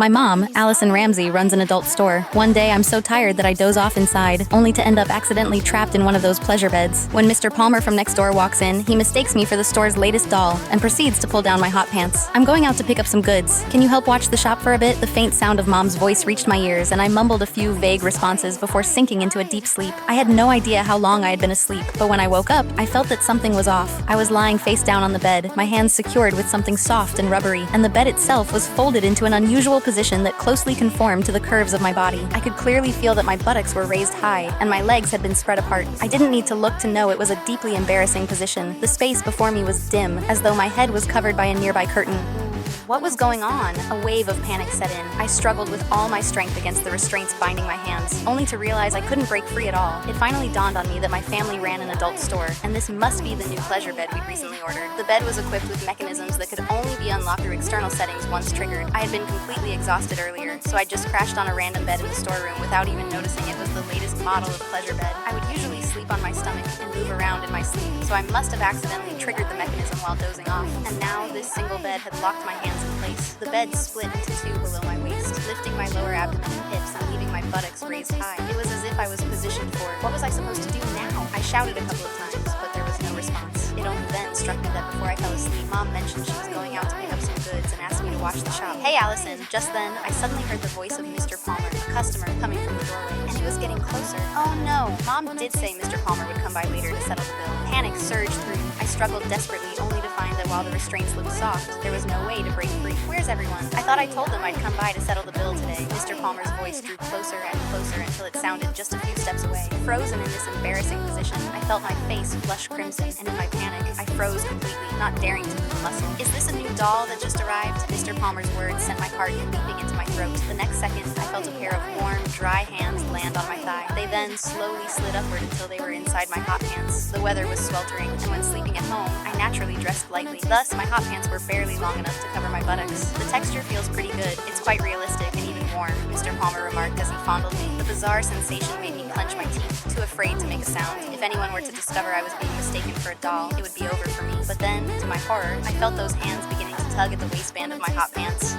My mom, Allison Ramsey, runs an adult store. One day, I'm so tired that I doze off inside, only to end up accidentally trapped in one of those pleasure beds. When Mr. Palmer from next door walks in, he mistakes me for the store's latest doll and proceeds to pull down my hot pants. I'm going out to pick up some goods. Can you help watch the shop for a bit? The faint sound of Mom's voice reached my ears, and I mumbled a few vague responses before sinking into a deep sleep. I had no idea how long I had been asleep, but when I woke up, I felt that something was off. I was lying face down on the bed, my hands secured with something soft and rubbery, and the bed itself was folded into an unusual position that closely conformed to the curves of my body. I could clearly feel that my buttocks were raised high, and my legs had been spread apart. I didn't need to look to know it was a deeply embarrassing position. The space before me was dim, as though my head was covered by a nearby curtain. What was going on? A wave of panic set in. I struggled with all my strength against the restraints binding my hands, only to realize I couldn't break free at all. It finally dawned on me that my family ran an adult store, and this must be the new pleasure bed we'd recently ordered. The bed was equipped with mechanisms that could only be unlocked through external settings once triggered. I had been completely exhausted earlier, so I just crashed on a random bed in the storeroom without even noticing it was the latest model of pleasure bed. I would usually sleep on my stomach and move around in my sleep, so I must have accidentally triggered the mechanism while dozing off. And now this single bed had locked my hands in place. The bed split into two below my waist, lifting my lower abdomen and hips and leaving my buttocks raised high. It was as if I was positioned for it. What was I supposed to do now? I shouted a couple of times, but there was no response. It only then struck me that before I fell asleep, Mom mentioned she was going out to pick up some goods and asked me to watch the shop. Hey, Allison. Just then, I suddenly heard the voice of Mr. Palmer, a customer, coming from the doorway, and he was getting closer. Oh no, Mom did say Mr. Palmer would come by later to settle the bill. Panic surged through me. I struggled desperately, only to find that while the restraints looked soft, there was no way to break free. Where's everyone? I thought I told them I'd come by to settle the bill today. Mr. Palmer's voice drew closer and closer until it sounded just a few steps away. Frozen in this embarrassing position, I felt my face flush crimson, and in my panic, I froze completely, not daring to move a muscle. Is this a new doll that just arrived? Mr. Palmer's words sent my heart leaping into my throat. The next second, I felt a pair of warm, dry hands land on my thigh. They then slowly slid upward until they were inside my hot pants. The weather was sweltering, and when sleeping at home, I naturally dressed lightly. Thus, my hot pants were barely long enough to cover my buttocks. The texture feels pretty good. It's quite realistic and even warm, Mr. Palmer remarked as he fondled me. The bizarre sensation made me clench my teeth, too afraid to make a sound. If anyone were to discover I was being mistaken for a doll, it would be over for me. But then, to my horror, I felt those hands beginning to tug at the waistband of my hot pants.